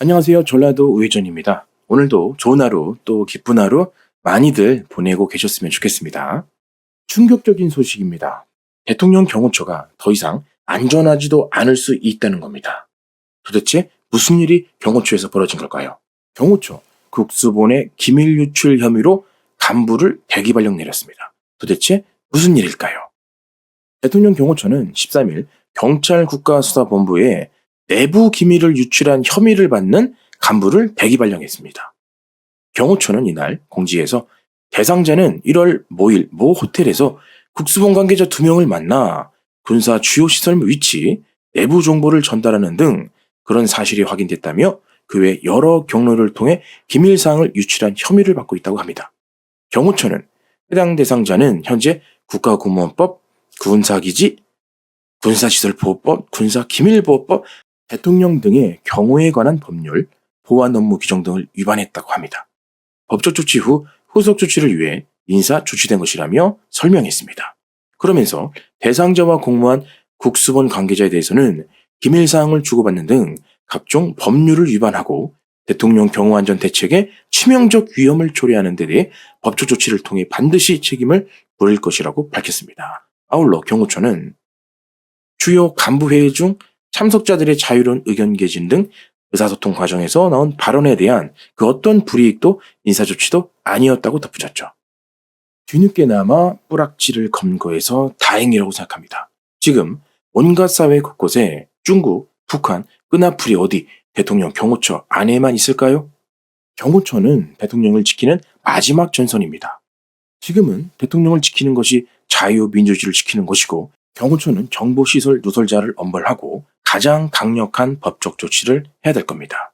안녕하세요. 전라도 우회전입니다. 오늘도 좋은 하루 또 기쁜 하루 많이들 보내고 계셨으면 좋겠습니다. 충격적인 소식입니다. 대통령 경호처가 더 이상 안전하지도 않을 수 있다는 겁니다. 도대체 무슨 일이 경호처에서 벌어진 걸까요? 경호처 국수본의 기밀 유출 혐의로 간부를 대기발령 내렸습니다. 도대체 무슨 일일까요? 대통령 경호처는 13일 경찰 국가수사본부에 내부 기밀을 유출한 혐의를 받는 간부를 대기발령했습니다. 경호처는 이날 공지에서 대상자는 1월 모일 모 호텔에서 국수본 관계자 2명을 만나 군사 주요 시설 위치, 내부 정보를 전달하는 등 그런 사실이 확인됐다며 그 외 여러 경로를 통해 기밀사항을 유출한 혐의를 받고 있다고 합니다. 경호처는 해당 대상자는 현재 국가공무원법, 군사기지, 군사시설보호법, 군사기밀보호법, 대통령 등의 경호에 관한 법률, 보안 업무 규정 등을 위반했다고 합니다. 법적 조치 후 후속 조치를 위해 인사 조치된 것이라며 설명했습니다. 그러면서 대상자와 공모한 국수본 관계자에 대해서는 기밀사항을 주고받는 등 각종 법률을 위반하고 대통령 경호안전대책에 치명적 위험을 초래하는 데 대해 법적 조치를 통해 반드시 책임을 물을 것이라고 밝혔습니다. 아울러 경호처는 주요 간부회의 중 참석자들의 자유로운 의견 개진 등 의사소통 과정에서 나온 발언에 대한 그 어떤 불이익도 인사조치도 아니었다고 덧붙였죠. 뒤늦게나마 뿌락지를 검거해서 다행이라고 생각합니다. 지금 온갖 사회 곳곳에 중국, 북한, 끈앞풀이 어디 대통령 경호처 안에만 있을까요? 경호처는 대통령을 지키는 마지막 전선입니다. 지금은 대통령을 지키는 것이 자유민주주의를 지키는 것이고 경호처는 정보시설 누설자를 엄벌하고 가장 강력한 법적 조치를 해야 될 겁니다.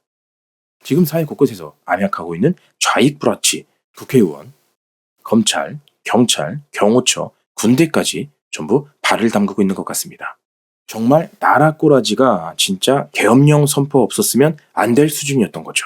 지금 사회 곳곳에서 암약하고 있는 좌익 불화치, 국회의원, 검찰, 경찰, 경호처, 군대까지 전부 발을 담그고 있는 것 같습니다. 정말 나라 꼬라지가 진짜 계엄령 선포 없었으면 안 될 수준이었던 거죠.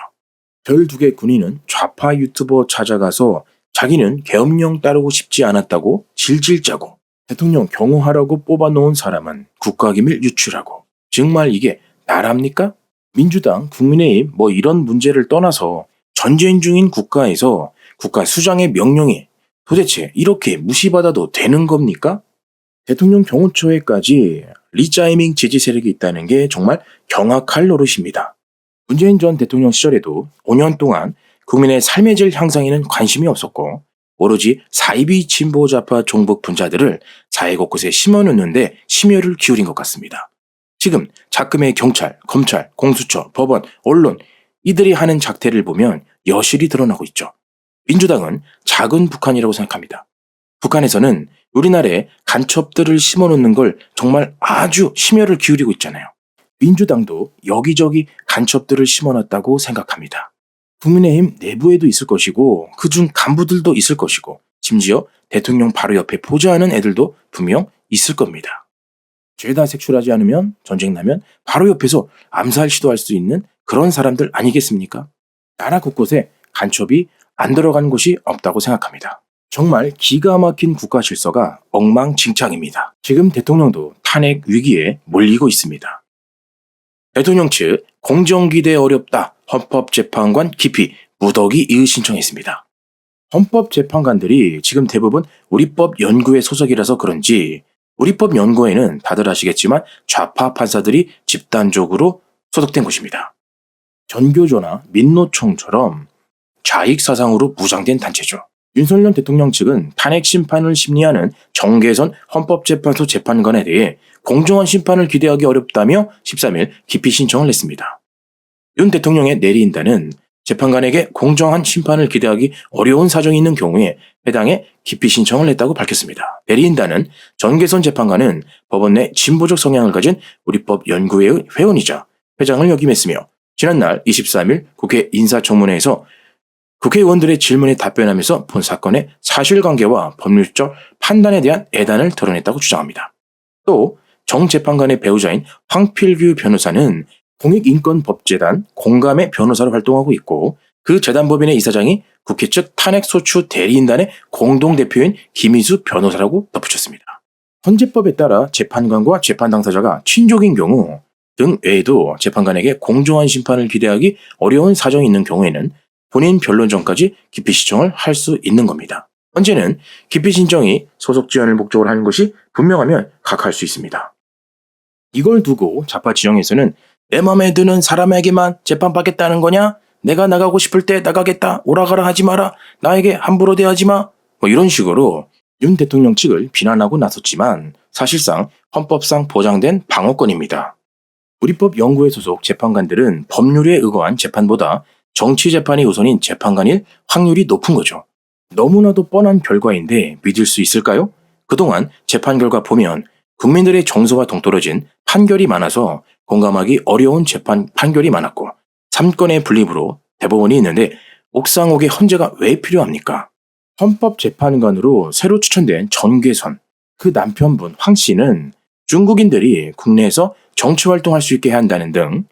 별 2개 군인은 좌파 유튜버 찾아가서 자기는 계엄령 따르고 싶지 않았다고 질질 짜고 대통령 경호하라고 뽑아놓은 사람은 국가기밀 유출하고 정말 이게 나라입니까? 민주당, 국민의힘 뭐 이런 문제를 떠나서 전쟁 중인 국가에서 국가 수장의 명령이 도대체 이렇게 무시받아도 되는 겁니까? 대통령 경호처에까지 리자이밍 지지 세력이 있다는 게 정말 경악할 노릇입니다. 문재인 전 대통령 시절에도 5년 동안 국민의 삶의 질 향상에는 관심이 없었고 오로지 사이비 진보 좌파 종북 분자들을 사회 곳곳에 심어놓는데 심혈을 기울인 것 같습니다. 지금 작금의 경찰, 검찰, 공수처, 법원, 언론 이들이 하는 작태를 보면 여실히 드러나고 있죠. 민주당은 작은 북한이라고 생각합니다. 북한에서는 우리나라에 간첩들을 심어놓는 걸 정말 아주 심혈을 기울이고 있잖아요. 민주당도 여기저기 간첩들을 심어놨다고 생각합니다. 국민의힘 내부에도 있을 것이고 그중 간부들도 있을 것이고 심지어 대통령 바로 옆에 보좌하는 애들도 분명 있을 겁니다. 죄다 색출하지 않으면 전쟁 나면 바로 옆에서 암살 시도할 수 있는 그런 사람들 아니겠습니까? 나라 곳곳에 간첩이 안 들어간 곳이 없다고 생각합니다. 정말 기가 막힌 국가 질서가 엉망진창입니다. 지금 대통령도 탄핵 위기에 몰리고 있습니다. 대통령 측 공정기대 어렵다. 헌법재판관 기피 무더기 이의 신청했습니다. 헌법재판관들이 지금 대부분 우리법 연구회 소속이라서 그런지 우리법 연구회는 다들 아시겠지만 좌파 판사들이 집단적으로 소속된 곳입니다. 전교조나 민노총처럼 좌익 사상으로 무장된 단체죠. 윤석열 대통령 측은 탄핵 심판을 심리하는 정계선 헌법재판소 재판관에 대해 공정한 심판을 기대하기 어렵다며 13일 기피 신청을 했습니다. 윤 대통령의 내리인단은 재판관에게 공정한 심판을 기대하기 어려운 사정이 있는 경우에 해당에 기피 신청을 했다고 밝혔습니다. 내리인단은 정계선 재판관은 법원 내 진보적 성향을 가진 우리법 연구회의 회원이자 회장을 역임했으며 지난날 23일 국회 인사청문회에서 국회의원들의 질문에 답변하면서 본 사건의 사실관계와 법률적 판단에 대한 애단을 드러냈다고 주장합니다. 또 정 재판관의 배우자인 황필규 변호사는 공익인권법재단 공감의 변호사로 활동하고 있고 그 재단법인의 이사장이 국회 측 탄핵소추 대리인단의 공동대표인 김희수 변호사라고 덧붙였습니다. 헌재법에 따라 재판관과 재판 당사자가 친족인 경우 등 외에도 재판관에게 공정한 심판을 기대하기 어려운 사정이 있는 경우에는 본인 변론 전까지 기피 신청을 할 수 있는 겁니다. 헌재는 기피 신청이 소속 지원을 목적으로 하는 것이 분명하면 각하할 수 있습니다. 이걸 두고 좌파 진영에서는 내 맘에 드는 사람에게만 재판받겠다는 거냐? 내가 나가고 싶을 때 나가겠다. 오라가라 하지 마라. 나에게 함부로 대하지 마. 이런 식으로 윤 대통령 측을 비난하고 나섰지만 사실상 헌법상 보장된 방어권입니다. 우리법 연구회 소속 재판관들은 법률에 의거한 재판보다 정치 재판이 우선인 재판관일 확률이 높은 거죠. 너무나도 뻔한 결과인데 믿을 수 있을까요? 그동안 재판 결과 보면 국민들의 정서와 동떨어진 판결이 많아서 공감하기 어려운 재판 판결이 많았고 3건의 분립으로 대법원이 있는데 옥상옥의 헌재가 왜 필요합니까? 헌법재판관으로 새로 추천된 전괴선, 그 남편분 황 씨는 중국인들이 국내에서 정치활동할 수 있게 해야 한다는 등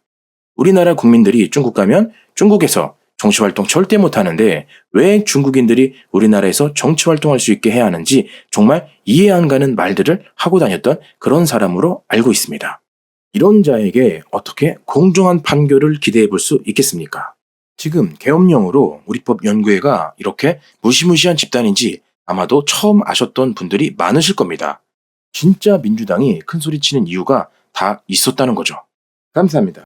우리나라 국민들이 중국 가면 중국에서 정치활동 절대 못하는데 왜 중국인들이 우리나라에서 정치활동할 수 있게 해야 하는지 정말 이해 안 가는 말들을 하고 다녔던 그런 사람으로 알고 있습니다. 이런 자에게 어떻게 공정한 판결을 기대해 볼 수 있겠습니까? 지금 계엄령으로 우리법 연구회가 이렇게 무시무시한 집단인지 아마도 처음 아셨던 분들이 많으실 겁니다. 진짜 민주당이 큰소리 치는 이유가 다 있었다는 거죠. 감사합니다.